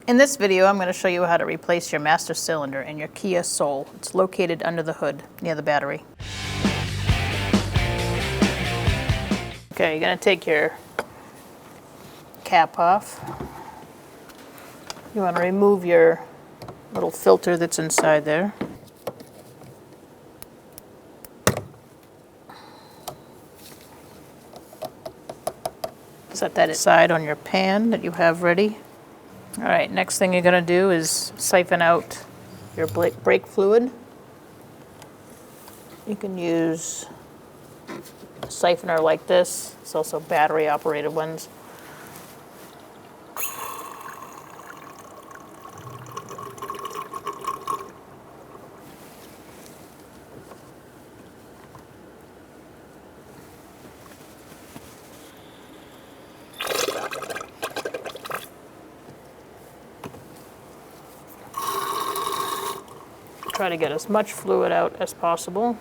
In this video, I'm going to show you how to replace your master cylinder in your Kia Soul. It's located under the hood near the battery. Okay, you're going to take your cap off. You want to remove your little filter that's inside there. Set that aside on your pan that you have ready. All right, next thing you're going to do is siphon out your brake fluid. You can use a siphoner like this. It's also battery operated ones. Try to get as much fluid out as possible.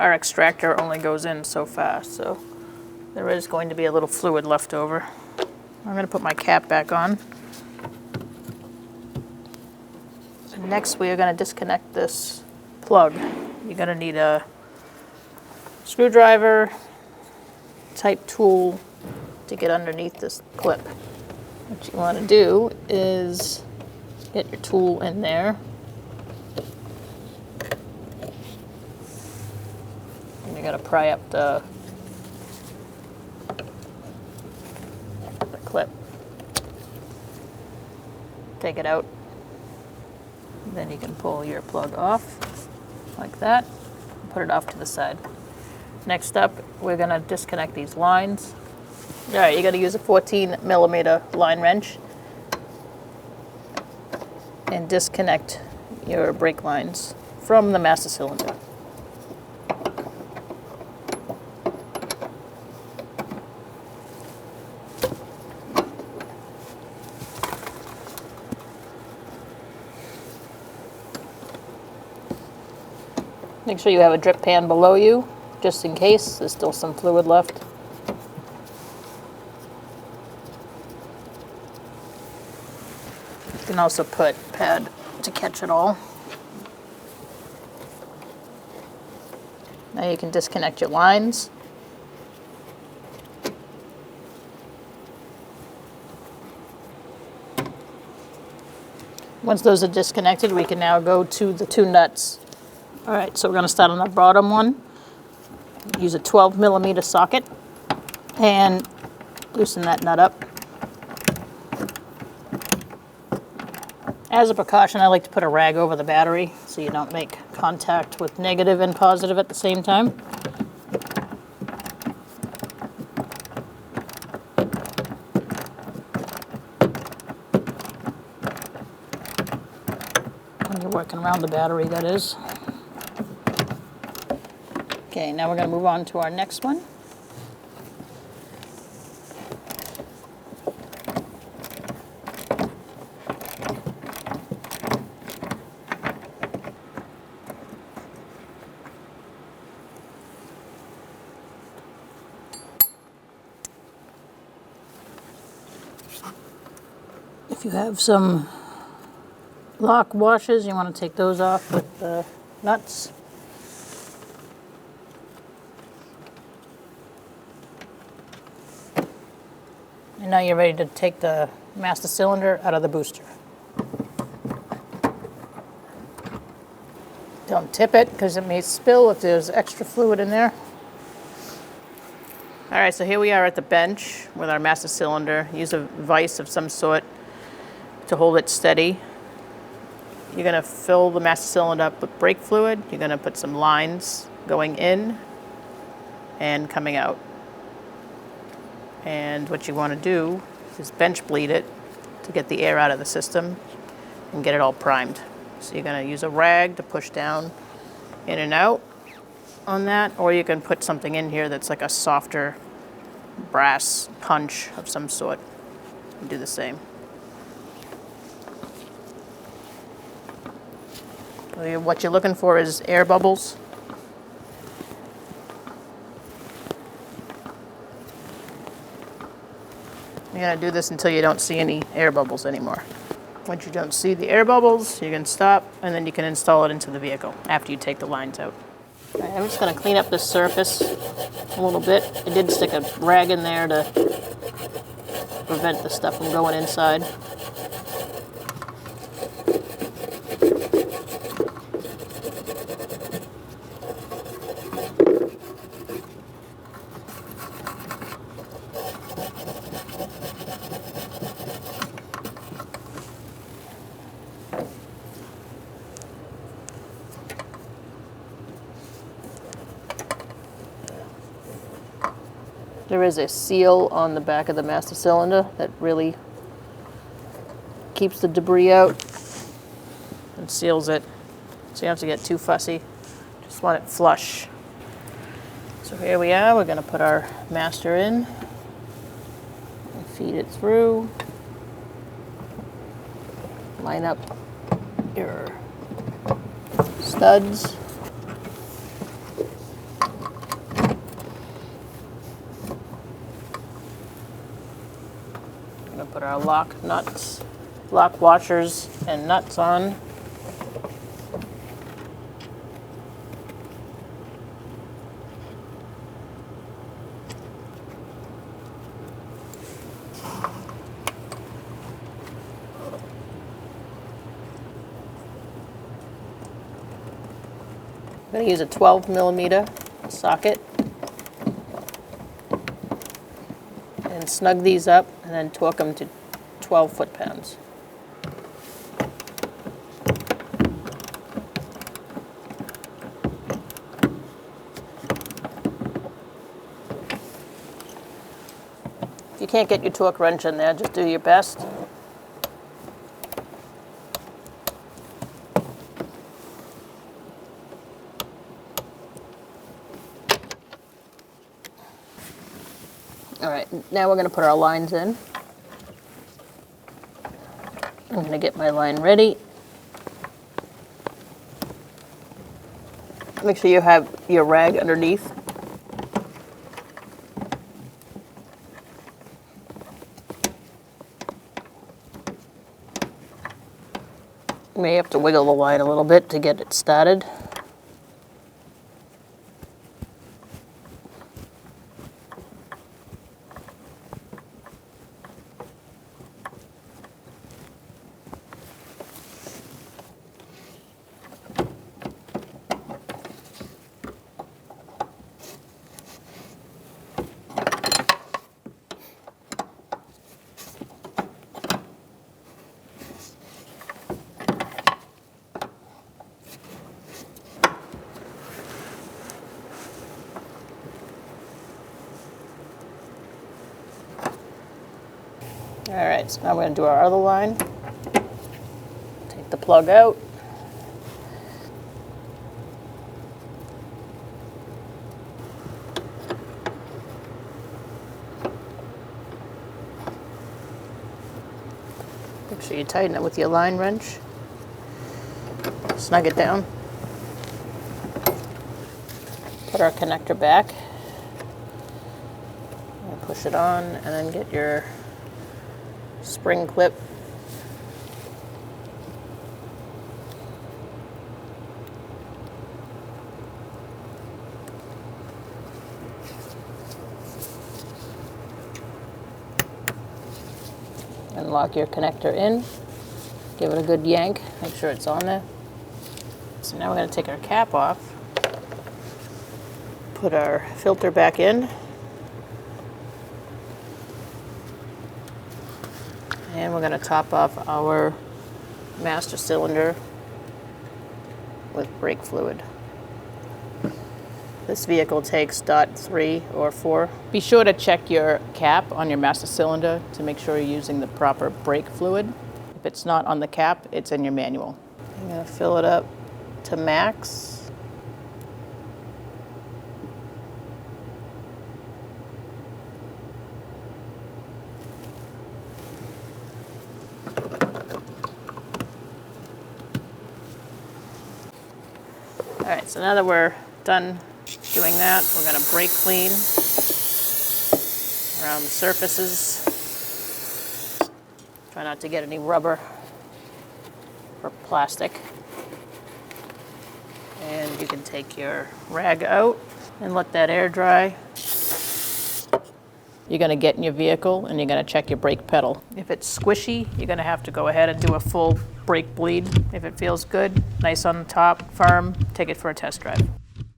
Our extractor only goes in so fast, so there is going to be a little fluid left over. I'm going to put my cap back on. And next we are going to disconnect this plug. You're going to need a screwdriver type tool to get underneath this clip. What you want to do is get your tool in there. And you're going to pry up the clip. Take it out. Then you can pull your plug off like that and put it off to the side. Next up, we're going to disconnect these lines. All right, you're going to use a 14mm line wrench and disconnect your brake lines from the master cylinder. Make sure you have a drip pan below you, just in case there's still some fluid left. You can also put a pad to catch it all. Now you can disconnect your lines. Once those are disconnected, we can now go to the two nuts. All right, so we're going to start on the bottom one. Use a 12mm socket and loosen that nut up. As a precaution, I like to put a rag over the battery so you don't make contact with negative and positive at the same time. When you're working around the battery, that is. Okay, now we're going to move on to our next one. If you have some lock washers, you want to take those off with the nuts. And now you're ready to take the master cylinder out of the booster. Don't tip it because it may spill if there's extra fluid in there. All right, so here we are at the bench with our master cylinder. Use a vise of some sort to hold it steady. You're going to fill the master cylinder up with brake fluid. You're going to put some lines going in and coming out. And what you want to do is bench bleed it to get the air out of the system and get it all primed. So you're going to use a rag to push down in and out on that, or you can put something in here that's like a softer brass punch of some sort and do the same. What you're looking for is air bubbles. You're gonna do this until you don't see any air bubbles anymore. Once you don't see the air bubbles, you can stop, and then you can install it into the vehicle after you take the lines out. All right, I'm just gonna clean up this surface a little bit. I did stick a rag in there to prevent the stuff from going inside. There is a seal on the back of the master cylinder that really keeps the debris out and seals it. So you don't have to get too fussy. Just want it flush. So here we are. We're going to put our master in and feed it through. Line up your studs. Put our lock washers and nuts on. I'm going to use a 12mm socket and snug these up and then torque them to 12 foot-pounds. If you can't get your torque wrench in there, just do your best. All right, now we're going to put our lines in. I'm going to get my line ready. Make sure you have your rag underneath. You may have to wiggle the line a little bit to get it started. All right, so now we're going to do our other line. Take the plug out. Make sure you tighten it with your line wrench. Snug it down. Put our connector back. And push it on, and then get your spring clip. And lock your connector in. Give it a good yank. Make sure it's on there. So now we're going to take our cap off. Put our filter back in. And we're going to top off our master cylinder with brake fluid. This vehicle takes .3 or 4. Be sure to check your cap on your master cylinder to make sure you're using the proper brake fluid. If it's not on the cap, it's in your manual. I'm going to fill it up to max. All right, so now that we're done doing that, we're going to brake clean around the surfaces. Try not to get any rubber or plastic. And you can take your rag out and let that air dry. You're going to get in your vehicle and you're going to check your brake pedal. If it's squishy, you're going to have to go ahead and do a full brake bleed. If it feels good, nice on the top, firm, take it for a test drive.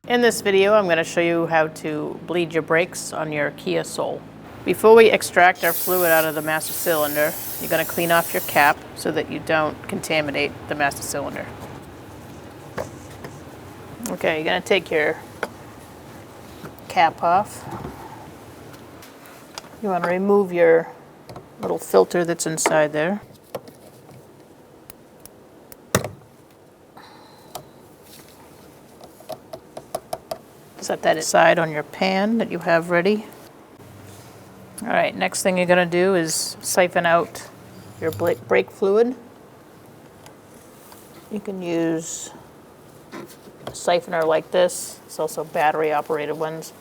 In this video, I'm going to show you how to bleed your brakes on your Kia Soul. Before we extract our fluid out of the master cylinder, you're going to clean off your cap so that you don't contaminate the master cylinder. Okay, you're going to take your cap off. You want to remove your little filter that's inside there. Set that aside on your pan that you have ready. All right, next thing you're going to do is siphon out your brake fluid. You can use a siphoner like this. It's also battery operated ones.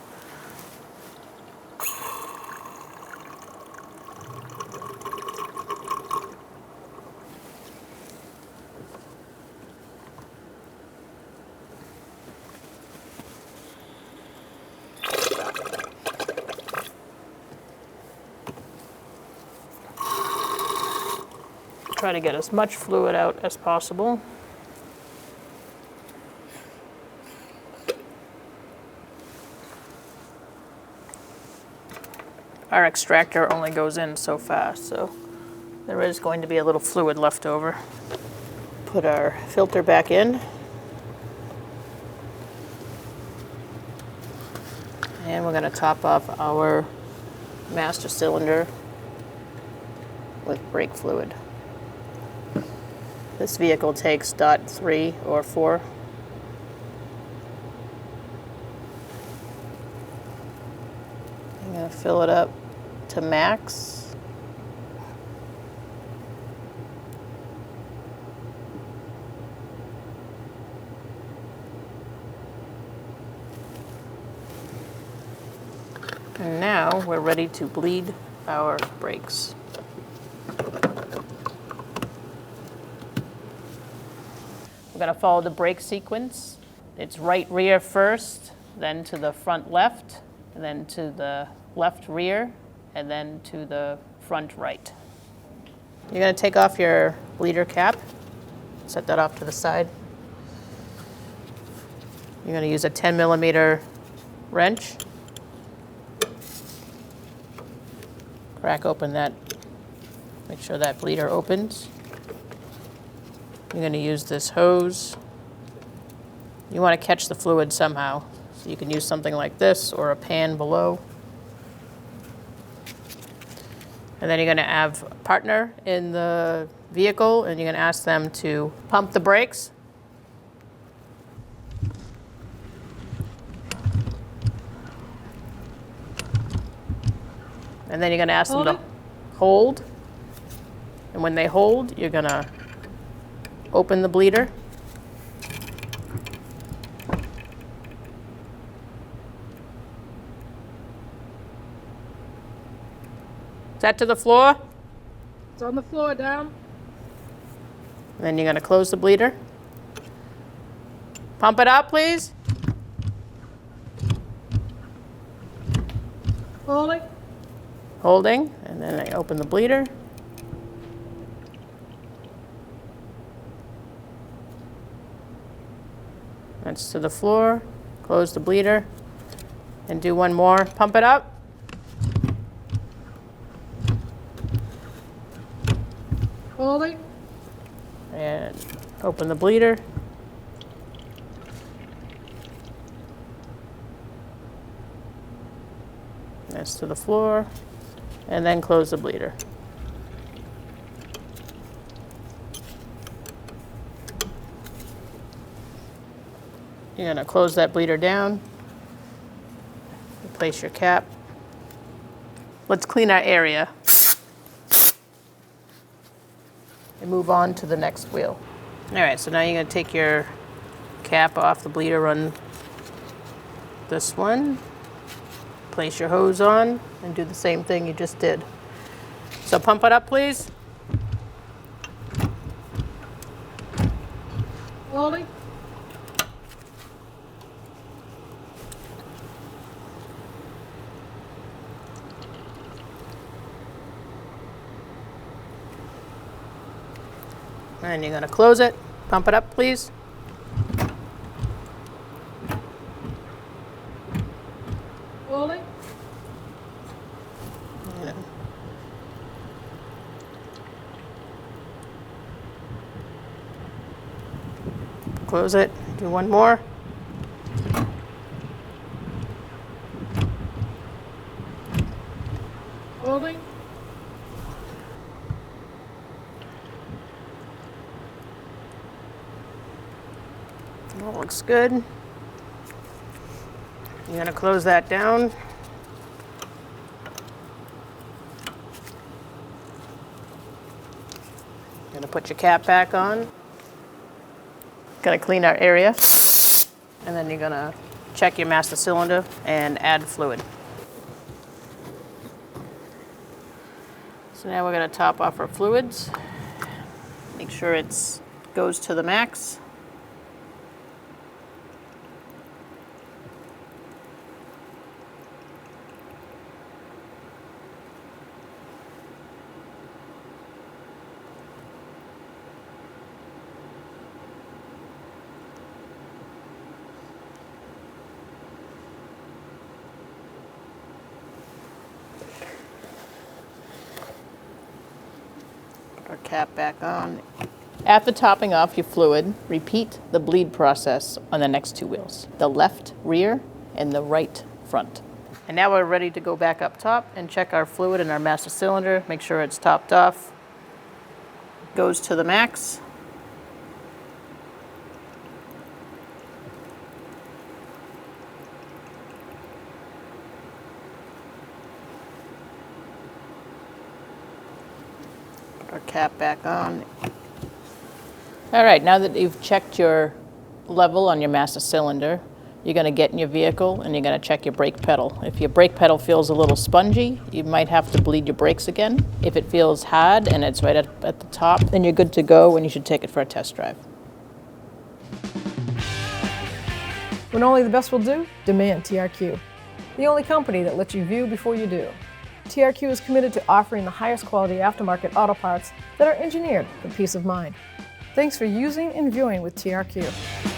Try to get as much fluid out as possible. Our extractor only goes in so fast, so there is going to be a little fluid left over. Put our filter back in. And we're going to top off our master cylinder with brake fluid. This vehicle takes .3 or 4. I'm going to fill it up to max. And now we're ready to bleed our brakes. We're going to follow the brake sequence. It's right rear first, then to the front left, and then to the left rear, and then to the front right. You're going to take off your bleeder cap, set that off to the side. You're going to use a 10mm wrench. Crack open that, make sure that bleeder opens. You're going to use this hose. You want to catch the fluid somehow. So you can use something like this or a pan below. And then you're going to have a partner in the vehicle and you're going to ask them to pump the brakes. And then you're going to ask them to hold. And when they hold, you're going to open the bleeder. Is that to the floor? It's on the floor, down. And then you're going to close the bleeder. Pump it up, please. Holding. Holding. And then I open the bleeder. That's to the floor. Close the bleeder. And do one more. Pump it up. Holding. And open the bleeder. That's to the floor. And then close the bleeder. You're going to close that bleeder down. Replace your cap. Let's clean our area. And move on to the next wheel. All right, so now you're going to take your cap off the bleeder, run this one, place your hose on, and do the same thing you just did. So pump it up, please. Slowly. And you're going to close it. Pump it up, please. Slowly. Close it. Do one more. Slowly. All looks good. You're going to close that down. Going to put your cap back on. Going to clean our area. And then you're going to check your master cylinder and add fluid. So now we're going to top off our fluids. Make sure it goes to the max. Our cap back on. After topping off your fluid, repeat the bleed process on the next two wheels, the left rear and the right front. And now we're ready to go back up top and check our fluid in our master cylinder, make sure it's topped off, goes to the max. Our cap back on. All right, now that you've checked your level on your master cylinder, you're going to get in your vehicle and you're going to check your brake pedal. If your brake pedal feels a little spongy, you might have to bleed your brakes again. If it feels hard and it's right at the top, then you're good to go and you should take it for a test drive. When only the best will do, demand TRQ. The only company that lets you view before you do. TRQ is committed to offering the highest quality aftermarket auto parts that are engineered for peace of mind. Thanks for using and viewing with TRQ.